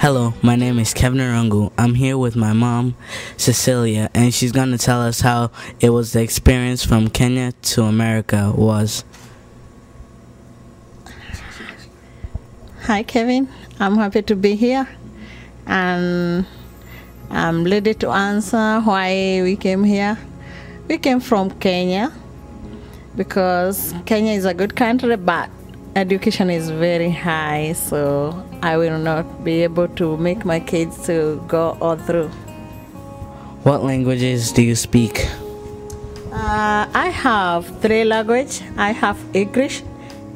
Hello, my name is Kevin Arungu. I'm here with my mom, Cecilia, and she's going to tell us how it was the experience from Kenya to America was. Hi, Kevin. I'm happy to be here, and I'm ready to answer why we came here. We came from Kenya because Kenya is a good country, but education is very high, so I will not be able to make my kids to go all through. What languages do you speak? I have 3 languages. I have English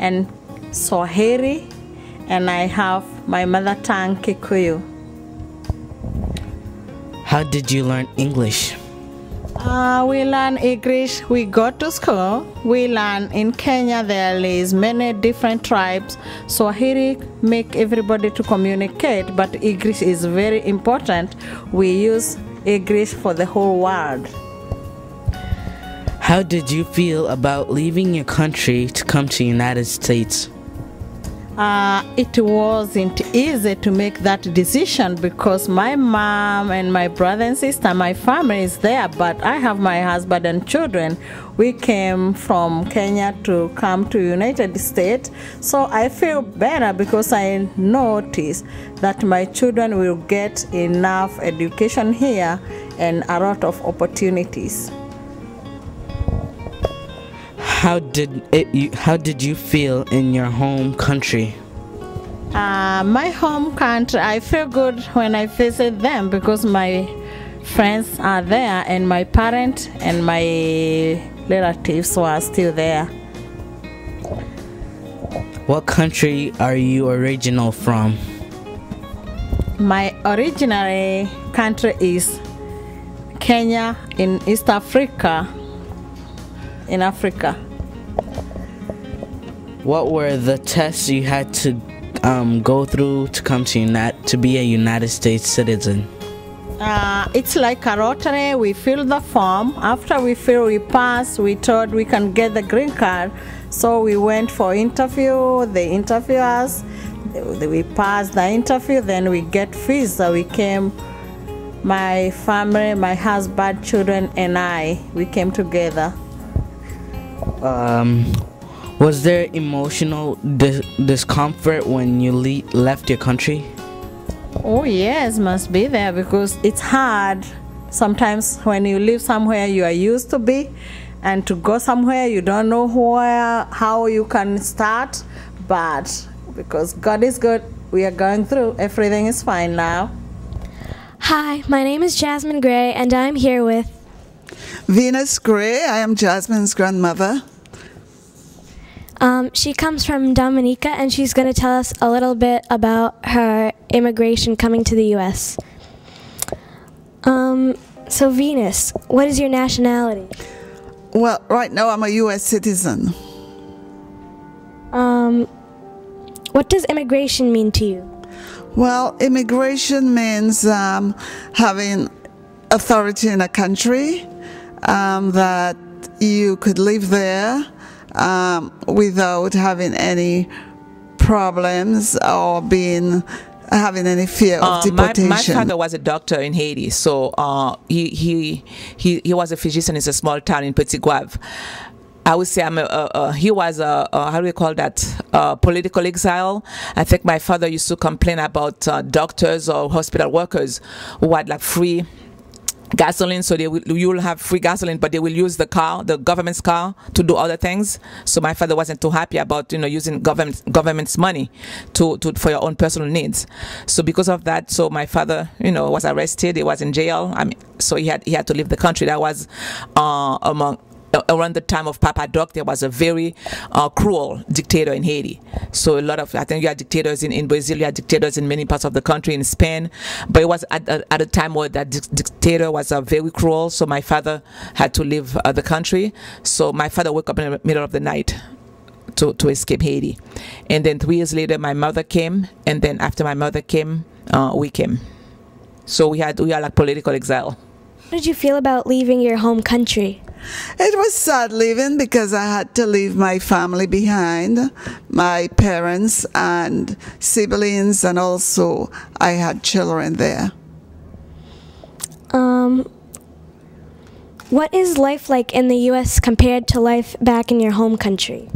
and Swahili, and I have my mother tongue Kikuyu. How did you learn English? We learn English. We go to school. We learn in Kenya. There is many different tribes. Swahili make everybody to communicate, but English is very important. We use English for the whole world. How did you feel about leaving your country to come to the United States? It wasn't easy to make that decision because my mom and my brother and sister, my family is there, but I have my husband and children. We came from Kenya to come to United States, so I feel better because I notice that my children will get enough education here and a lot of opportunities. How did you feel in your home country? My home country, I feel good when I visit them because my friends are there and my parents and my relatives were still there. What country are you original from? My original country is Kenya in East Africa, in Africa. What were the tests you had to go through to come to be a United States citizen? It's like a lottery. We fill the form. After we fill, we pass. We thought we can get the green card, so we went for interview. They interview us. We passed the interview. Then we get visa. We came. My family, my husband, children, and I. We came together. Was there emotional discomfort when you left your country? Oh yes, must be there because it's hard sometimes when you live somewhere you are used to be, and to go somewhere you don't know how you can start. But because God is good, we are going through. Everything is fine now. Hi, my name is Jasmine Gray, and I'm here with Venus Gray. I am Jasmine's grandmother. She comes from Dominica, and she's going to tell us a little bit about her immigration coming to the U.S. So Venus, what is your nationality? Well, right now I'm a U.S. citizen. What does immigration mean to you? Well, immigration means having authority in a country, that you could live there without having any problems or having any fear of deportation. My father was a doctor in Haiti, so he was a physician in a small town in Petit Guave. I would say he was a how do we call that, political exile. I think my father used to complain about doctors or hospital workers who had like free gasoline, so you will have free gasoline, but they will use the government's car to do other things. So my father wasn't too happy about using government's money for your own personal needs. So because of that, so my father was arrested. He was in jail. So he had to leave the country. That was around the time of Papa Doc. There was a very cruel dictator in Haiti. So I think you had dictators in Brazil, you had dictators in many parts of the country, in Spain, but it was at a time where that dictator was very cruel, so my father had to leave the country. So my father woke up in the middle of the night to escape Haiti. And then 3 years later, my mother came, and then after my mother came, we came. So we are like political exile. How did you feel about leaving your home country? It was sad leaving because I had to leave my family behind, my parents and siblings, and also I had children there. What is life like in the U.S. compared to life back in your home country?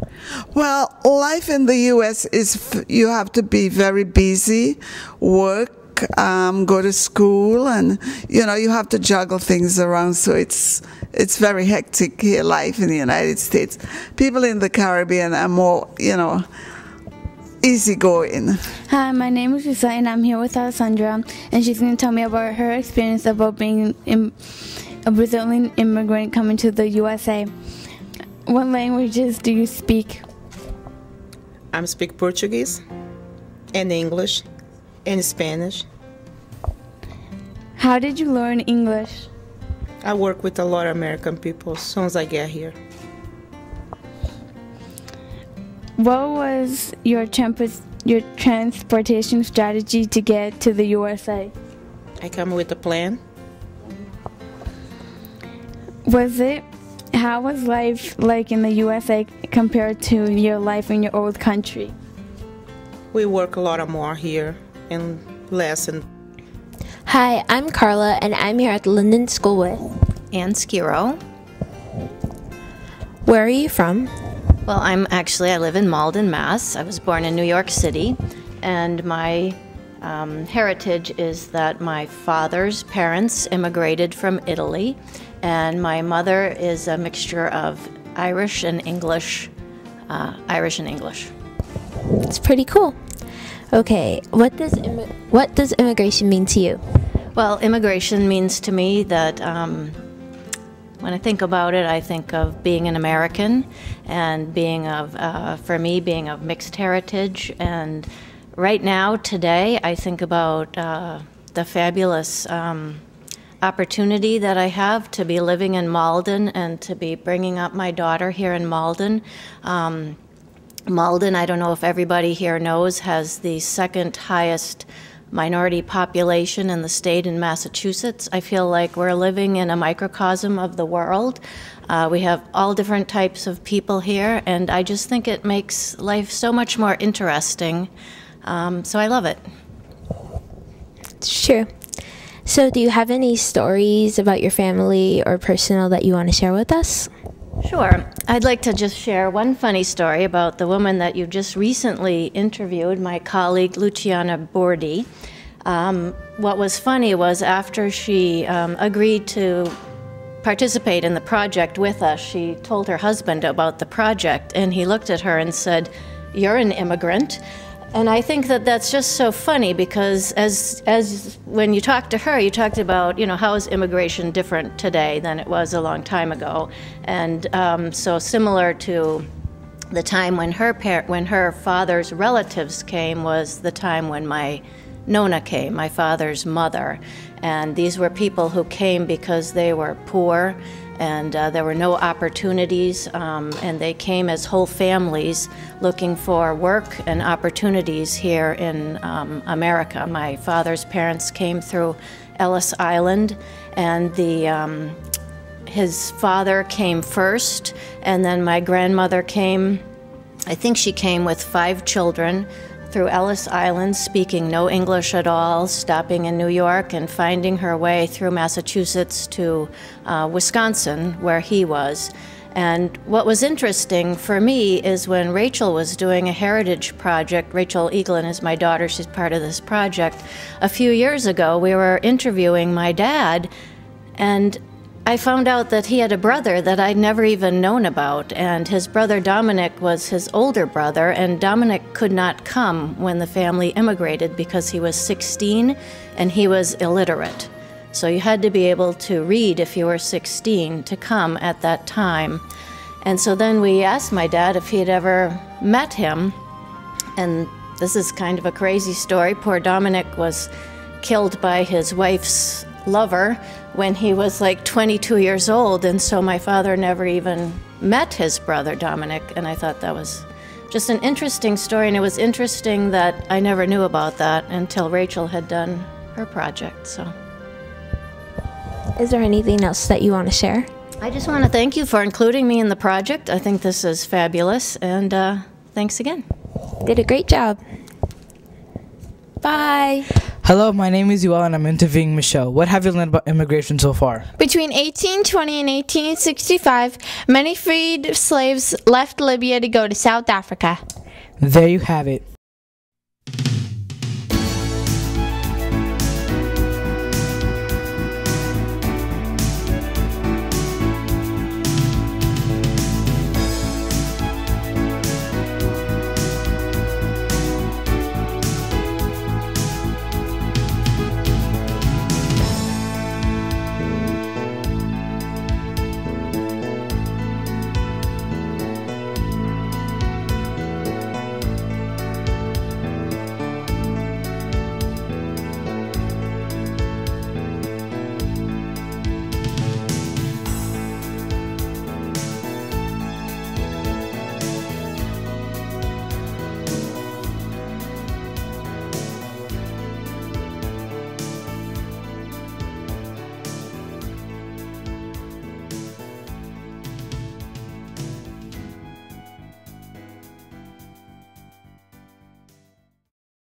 Well, life in the U.S. is you have to be very busy, work, go to school, and you have to juggle things around. So it's very hectic here, life in the United States. People in the Caribbean are more, easygoing. Hi, my name is Lisa, and I'm here with Alessandra, and she's going to tell me about her experience about being a Brazilian immigrant coming to the USA. What languages do you speak? I speak Portuguese and English and Spanish. How did you learn English? I work with a lot of American people as soon as I get here. What was your transportation strategy to get to the USA? I come with a plan. How was life like in the USA compared to your life in your old country? We work a lot more here and less. Hi, I'm Carla, and I'm here at the Linden School with Ann Skiro. Where are you from? Well, I live in Malden, Mass. I was born in New York City, and my heritage is that my father's parents immigrated from Italy, and my mother is a mixture of Irish and English. It's pretty cool. Okay, what does immigration mean to you? Well, immigration means to me that when I think about it, I think of being an American and being of mixed heritage. And right now, today, I think about the fabulous opportunity that I have to be living in Malden and to be bringing up my daughter here in Malden. Malden, I don't know if everybody here knows, has the second highest minority population in the state in Massachusetts. I feel like we're living in a microcosm of the world. We have all different types of people here, and I just think it makes life so much more interesting. So I love it. Sure. So do you have any stories about your family or personal that you want to share with us? Sure. I'd like to just share one funny story about the woman that you just recently interviewed, my colleague Luciana Bordi. What was funny was after she agreed to participate in the project with us, she told her husband about the project, and he looked at her and said, "You're an immigrant." And I think that that's just so funny because as when you talked to her, you talked about, how is immigration different today than it was a long time ago. And so similar to the time when her father's relatives came was the time when my Nona came, my father's mother. And these were people who came because they were poor and there were no opportunities, and they came as whole families looking for work and opportunities here in America. My father's parents came through Ellis Island, and his father came first, and then my grandmother came. I think she came with 5 children through Ellis Island, speaking no English at all, stopping in New York and finding her way through Massachusetts to Wisconsin, where he was. And what was interesting for me is when Rachel was doing a heritage project, Rachel Eaglin is my daughter, she's part of this project. A few years ago, we were interviewing my dad, and I found out that he had a brother that I'd never even known about, and his brother Dominic was his older brother, and Dominic could not come when the family immigrated because he was 16 and he was illiterate. So you had to be able to read if you were 16 to come at that time. And so then we asked my dad if he had ever met him, and this is kind of a crazy story. Poor Dominic was killed by his wife's lover when he was like 22 years old, and so my father never even met his brother Dominic, and I thought that was just an interesting story, and it was interesting that I never knew about that until Rachel had done her project. So, is there anything else that you want to share? I just want to thank you for including me in the project. I think this is fabulous, and thanks again. Did a great job. Bye. Hello, my name is Yuel and I'm interviewing Michelle. What have you learned about immigration so far? Between 1820 and 1865, many freed slaves left Libya to go to South Africa. There you have it.